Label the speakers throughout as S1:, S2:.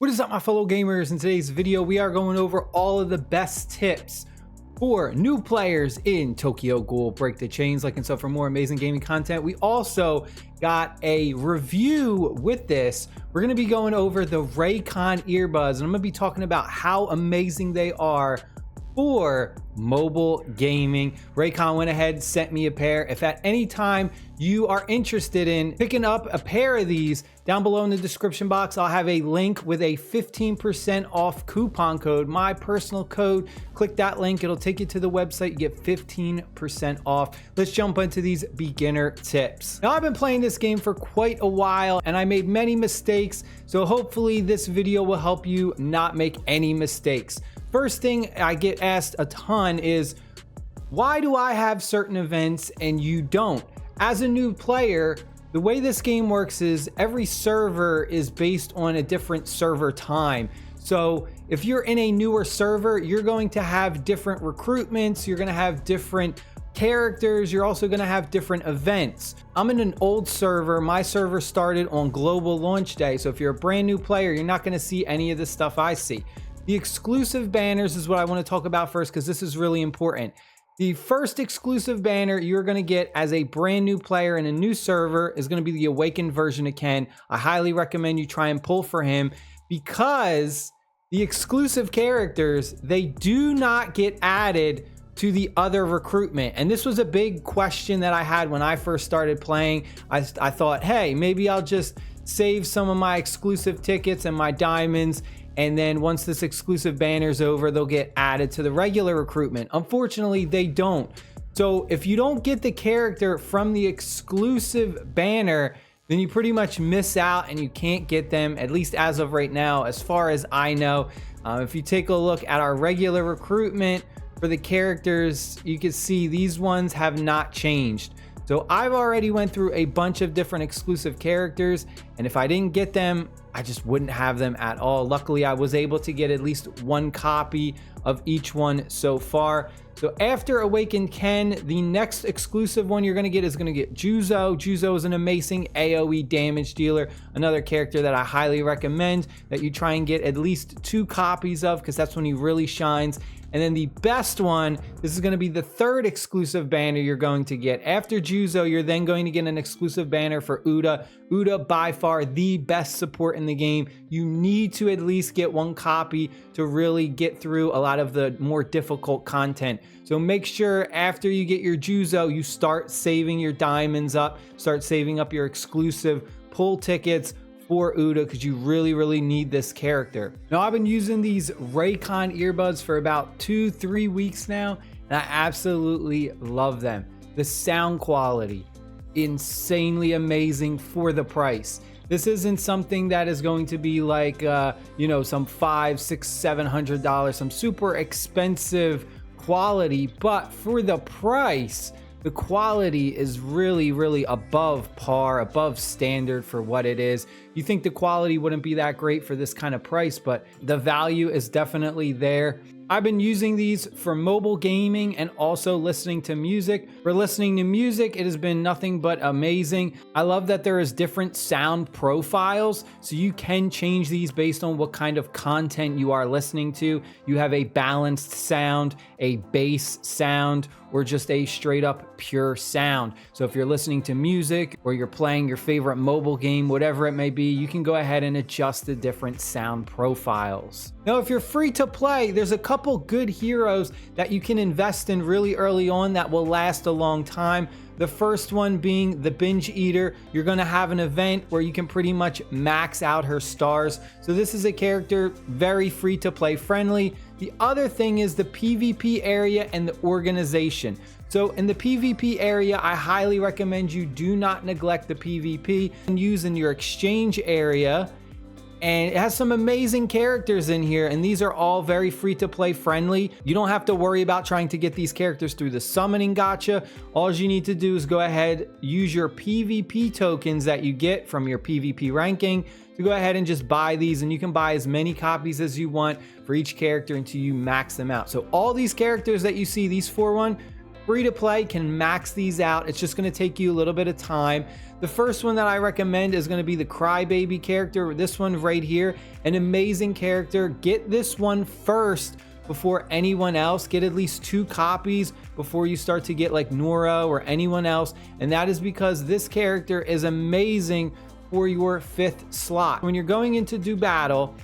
S1: What is up, my fellow gamers? In today's video, we are going over all of the best tips for new players in Tokyo Ghoul Break the Chains. Like and sub for more amazing gaming content. We also got a review with this. We're going to be going over the Raycon earbuds, and I'm going to be talking about how amazing they are for mobile gaming. Raycon went ahead, sent me a pair. If at any time you are interested in picking up a pair of these, down below in the description box, I'll have a link with a 15% off coupon code, my personal code. Click that link, it'll take you to the website. You get 15% off. Let's jump into these beginner tips. Now, I've been playing this game for quite a while and I made many mistakes, so hopefully this video will help you not make any mistakes. First thing I get asked a ton is, why do I have certain events and you don't? As a new player, the way this game works is every server is based on a different server time. So if you're in a newer server, you're going to have different recruitments, you're going to have different characters, you're also going to have different events. I'm in an old server. My server started on global launch day. So if you're a brand new player, you're not going to see any of the stuff I see. The exclusive banners is what I want to talk about first, because this is really important. The first exclusive banner you're going to get as a brand new player in a new server is going to be the awakened version of Ken. I highly recommend you try and pull for him, because the exclusive characters, they do not get added to the other recruitment. And this was a big question that I had when I first started playing. I thought, hey, maybe I'll just save some of my exclusive tickets and my diamonds, and then once this exclusive banner's over, they'll get added to the regular recruitment. Unfortunately, they don't. So if you don't get the character from the exclusive banner, then you pretty much miss out and you can't get them, at least as of right now, as far as I know. If you take a look at our regular recruitment for the characters, you can see these ones have not changed. So I've already went through a bunch of different exclusive characters, and if I didn't get them, I just wouldn't have them at all. Luckily, I was able to get at least one copy of each one so far. So after Awakened Ken, the next exclusive one you're going to get is going to get Juzo. Juzo is an amazing AoE damage dealer, another character that I highly recommend that you try and get at least 2 copies of, because that's when he really shines. And then the best one, this is going to be the third exclusive banner you're going to get. After Juzo, you're then going to get an exclusive banner for Uda. Uda, by far the best support in the game. You need to at least get 1 copy to really get through a lot of the more difficult content. So make sure after you get your Juzo, you start saving your diamonds up, start saving up your exclusive pull tickets for Uda, because you really need this character. Now, I've been using these Raycon earbuds for about 2-3 weeks now, and I absolutely love them. The sound quality, insanely amazing for the price. This isn't something that is going to be like you know, some $500, $600, $700, some super expensive quality, but for the price, the quality is really above par, above standard for what it is. You think the quality wouldn't be that great for this kind of price, but the value is definitely there. I've been using these for mobile gaming and also listening to music. For listening to music, it has been nothing but amazing. I love that there is different sound profiles, so you can change these based on what kind of content you are listening to. You have a balanced sound, a bass sound, or just a straight up pure sound. So if you're listening to music or you're playing your favorite mobile game, whatever it may be, you can go ahead and adjust the different sound profiles. Now, if you're free to play, there's a couple good heroes that you can invest in really early on that will last a long time. The first one being the Binge Eater. You're going to have an event where you can pretty much max out her stars. So this is a character very free to play friendly. The other thing is the PvP area and the organization. So in the PvP area, I highly recommend you do not neglect the PvP and use in your exchange area. And it has some amazing characters in here, and these are all very free to play friendly. You don't have to worry about trying to get these characters through the summoning gacha. All you need to do is go ahead, use your PvP tokens that you get from your PvP ranking to go ahead and just buy these, and you can buy as many copies as you want for each character until you max them out. So all these characters that you see, these 4 free to play can max these out. It's just going to take you a little bit of time. The first one that I recommend is going to be the Crybaby character. This one right here, an amazing character. Get this one first before anyone else. Get at least 2 copies before you start to get like Nora or anyone else. And that is because this character is amazing for your 5th slot. When you're going in to do battle,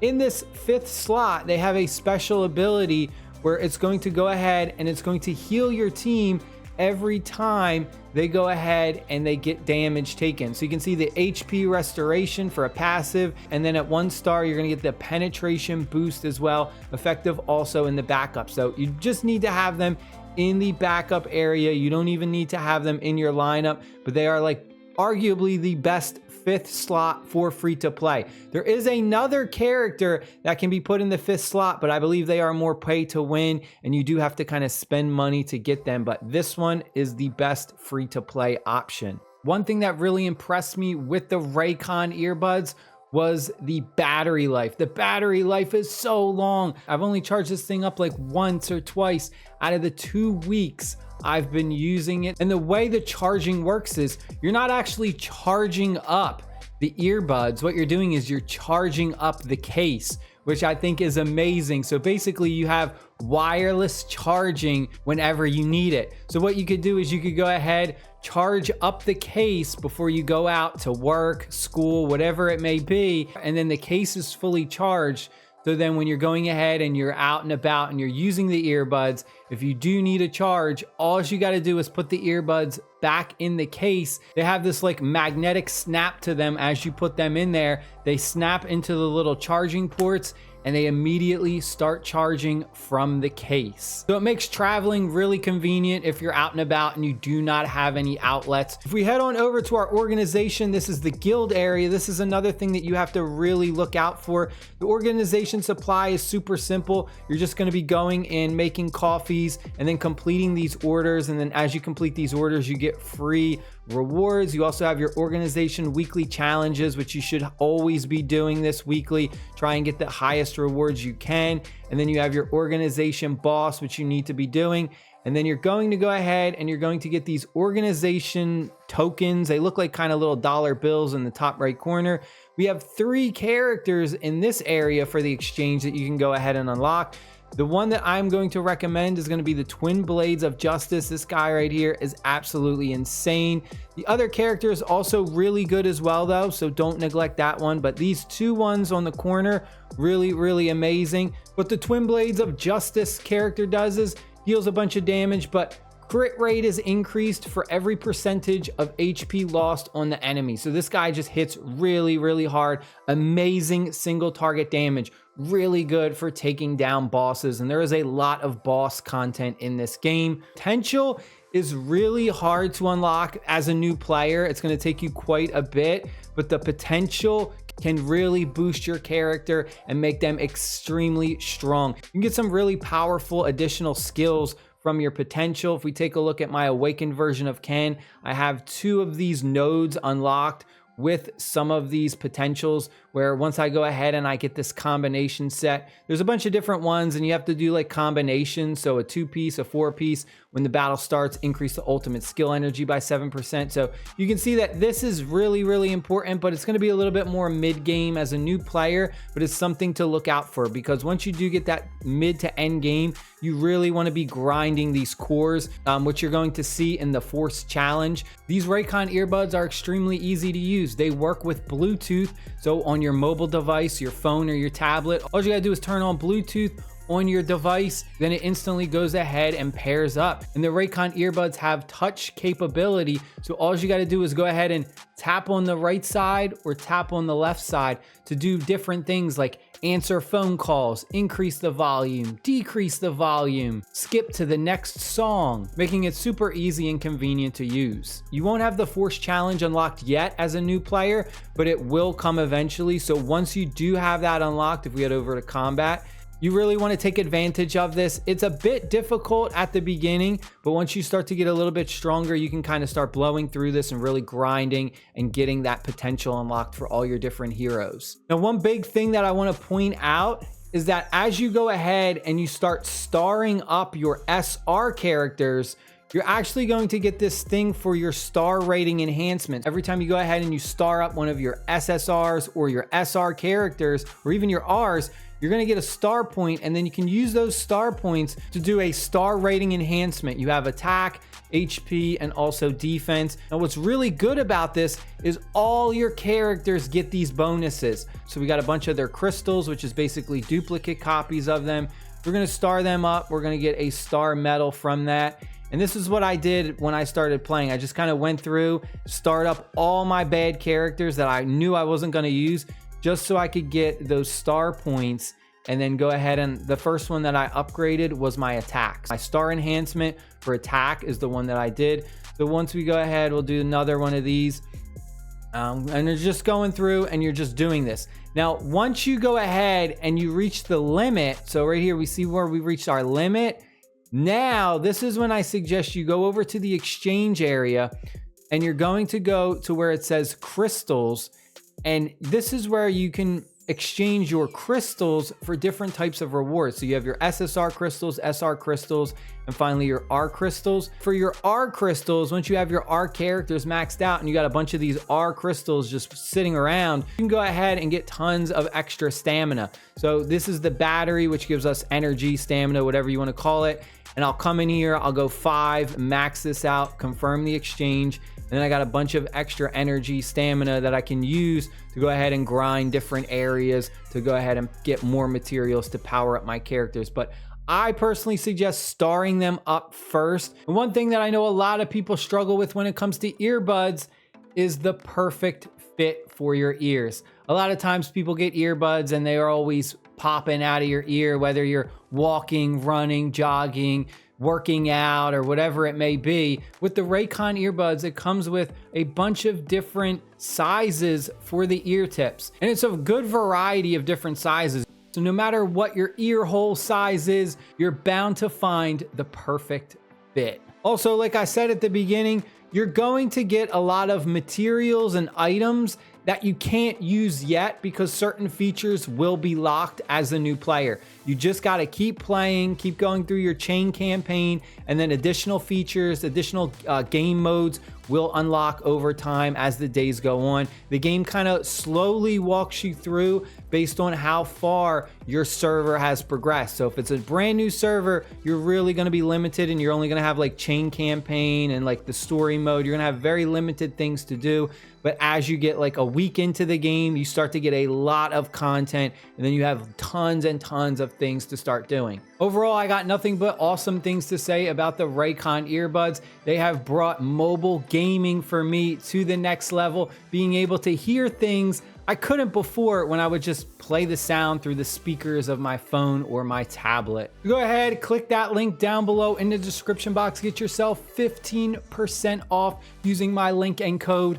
S1: in this 5th slot, they have a special ability where it's going to go ahead and it's going to heal your team every time they go ahead and they get damage taken. So you can see the HP restoration for a passive, and then at 1 star you're going to get the penetration boost as well, effective also in the backup. So you just need to have them in the backup area. You don't even need to have them in your lineup, but they are like arguably the best 5th slot for free to play. There is another character that can be put in the 5th slot, but I believe they are more pay to win and you do have to kind of spend money to get them. But this one is the best free to play option. One thing that really impressed me with the Raycon earbuds was the battery life. The battery life is so long. I've only charged this thing up like once or twice out of the 2 weeks I've been using it. And the way the charging works is you're not actually charging up the earbuds. What you're doing is you're charging up the case, which I think is amazing. So basically you have wireless charging whenever you need it. So what you could do is you could go ahead, charge up the case before you go out to work, school, whatever it may be, and then the case is fully charged. So then when you're going ahead and you're out and about and you're using the earbuds, if you do need a charge, all you got to do is put the earbuds back in the case. They have this like magnetic snap to them as you put them in there. They snap into the little charging ports and they immediately start charging from the case. So it makes traveling really convenient if you're out and about and you do not have any outlets. If we head on over to our organization, this is the guild area. This is another thing that you have to really look out for. The organization supply is super simple. You're just gonna be going in, making coffees, and then completing these orders. And then as you complete these orders, you get free rewards. You also have your organization weekly challenges, which you should always be doing this weekly. Try and get the highest rewards you can. And then you have your organization boss, which you need to be doing. And then you're going to go ahead and you're going to get these organization tokens. They look like kind of little dollar bills in the top right corner. We have 3 characters in this area for the exchange that you can go ahead and unlock. The one that I'm going to recommend is going to be the Twin Blades of Justice. This guy right here is absolutely insane. The other character is also really good as well though, so don't neglect that one. But these 2 ones on the corner, really, really amazing. What the Twin Blades of Justice character does is deals a bunch of damage, but crit rate is increased for every percentage of HP lost on the enemy. So this guy just hits really, really hard. Amazing single target damage. Really good for taking down bosses. And there is a lot of boss content in this game. Potential is really hard to unlock as a new player. It's going to take you quite a bit, but the potential can really boost your character and make them extremely strong. You can get some really powerful additional skills from your potential. If we take a look at my awakened version of Ken, I have 2 of these nodes unlocked with some of these potentials, where once I go ahead and I get this combination set, there's a bunch of different ones and you have to do like combinations. So a 2-piece, a 4-piece, when the battle starts, increase the ultimate skill energy by 7%. So you can see that this is really, really important, but it's going to be a little bit more mid-game as a new player, but it's something to look out for, because once you do get that mid to end game, you really want to be grinding these cores, which you're going to see in the Force Challenge. These Raycon earbuds are extremely easy to use. They work with Bluetooth. So on your mobile device, your phone or your tablet, all you gotta do is turn on Bluetooth on your device, then it instantly goes ahead and pairs up. And the Raycon earbuds have touch capability, so all you got to do is go ahead and tap on the right side or tap on the left side to do different things like answer phone calls, increase the volume, decrease the volume, skip to the next song, making it super easy and convenient to use. You won't have the Force Challenge unlocked yet as a new player, but it will come eventually. So once you do have that unlocked, if we head over to combat, you really want to take advantage of this. It's a bit difficult at the beginning, but once you start to get a little bit stronger, you can kind of start blowing through this and really grinding and getting that potential unlocked for all your different heroes. Now, one big thing that I want to point out is that as you go ahead and you start starring up your SR characters, you're actually going to get this thing for your star rating enhancement. Every time you go ahead and you star up one of your SSRs or your SR characters, or even your Rs, you're going to get a star point, and then you can use those star points to do a star rating enhancement. You have attack, HP, and also defense. And what's really good about this is all your characters get these bonuses. So we got a bunch of their crystals, which is basically duplicate copies of them. We're going to star them up. We're going to get a star medal from that. And this is what I did when I started playing. I just kind of went through, start up all my bad characters that I knew I wasn't going to use, just so I could get those star points, and then go ahead, and the first one that I upgraded was my attack. My star enhancement for attack is the one that I did. So once we go ahead, we'll do another one of these. And you're just going through and you're just doing this. Now, once you go ahead and you reach the limit, so right here, we see where we reached our limit. Now, this is when I suggest you go over to the exchange area, and you're going to go to where it says crystals. And this is where you can exchange your crystals for different types of rewards. So you have your SSR crystals, SR crystals, and finally your R crystals. For your R crystals, once you have your R characters maxed out and you got a bunch of these R crystals just sitting around, you can go ahead and get tons of extra stamina. So this is the battery, which gives us energy, stamina, whatever you want to call it. And I'll come in here, I'll go 5, max this out, confirm the exchange. And then I got a bunch of extra energy, stamina that I can use to go ahead and grind different areas to go ahead and get more materials to power up my characters. But I personally suggest starring them up first. And one thing that I know a lot of people struggle with when it comes to earbuds is the perfect fit for your ears. A lot of times people get earbuds and they are always popping out of your ear, whether you're walking, running, jogging, working out, or whatever it may be. With the Raycon earbuds, it comes with a bunch of different sizes for the ear tips, and it's a good variety of different sizes. So no matter what your ear hole size is, you're bound to find the perfect fit. Also, like I said at the beginning, you're going to get a lot of materials and items that you can't use yet because certain features will be locked as a new player. You just got to keep playing, keep going through your chain campaign, and then additional features, additional game modes will unlock over time as the days go on. The game kind of slowly walks you through based on how far your server has progressed. So if it's a brand new server, you're really going to be limited, and you're only going to have like chain campaign and like the story mode. You're going to have very limited things to do. But as you get like a week into the game, you start to get a lot of content, and then you have tons and tons of things to start doing. Overall, I got nothing but awesome things to say about the Raycon earbuds. They have brought mobile gaming for me to the next level, being able to hear things I couldn't before when I would just play the sound through the speakers of my phone or my tablet. Go ahead, click that link down below in the description box. Get yourself 15% off using my link and code